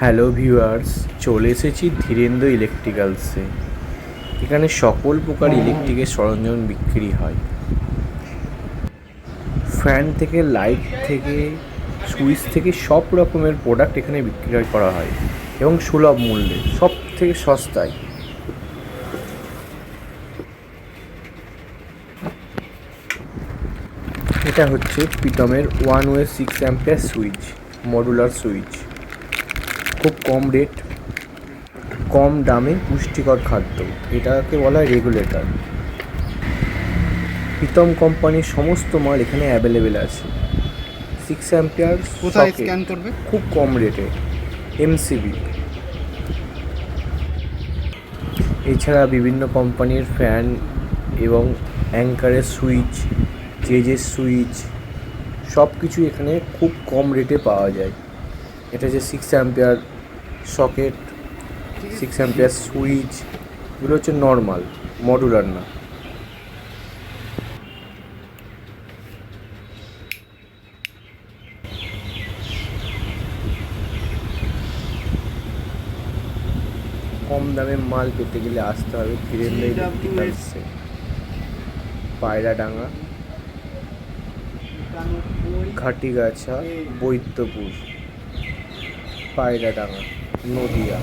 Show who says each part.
Speaker 1: Hello viewers, চলে এসেছি ধীরেন্দ্র ইলেকট্রিক্যালসে। এখানে সকল প্রকার ইলেকট্রিকের সরঞ্জাম বিক্রি হয়। ফ্যান থেকে লাইট থেকে সুইচ থেকে সব রকমের প্রোডাক্ট এখানে বিক্রয় করা হয় এবং সুলভ মূল্যে, সব থেকে সস্তায়। এটা হচ্ছে প্রীতমের 1 way 6 ampere switch, modular switch. খুব কম রেট, কম দামে পুষ্টিকর খাদ্য, এটাকে বলা হয় রেগুলেটর। প্রীতম কোম্পানির সমস্ত মাল এখানে অ্যাভেলেবেল আছে। 6 অ্যাম্পিয়ার
Speaker 2: কোথায় স্ক্যান করবে?
Speaker 1: খুব কম রেটে, এমসিবি। এছাড়া বিভিন্ন কোম্পানির ফ্যান এবং অ্যাঙ্কারের সুইচ, জেজের সুইচ, সব কিছু এখানে খুব কম রেটে পাওয়া যায়। এটা যে 6 অ্যাম্পিয়ার সকেট, 6 অ্যাম্পিয়ার সুইচ, এগুলো হচ্ছে নর্মাল, মডুলার না। কম দামে মাল পেতে গেলে আসতে হবে ধীরেন্দ্র ইলেকট্রিক্যালসে, পায়রাডাঙ্গা, ঘাটিগাছা, বৈদ্যপুর, পায়রাডাঙ্গা, নদিয়া।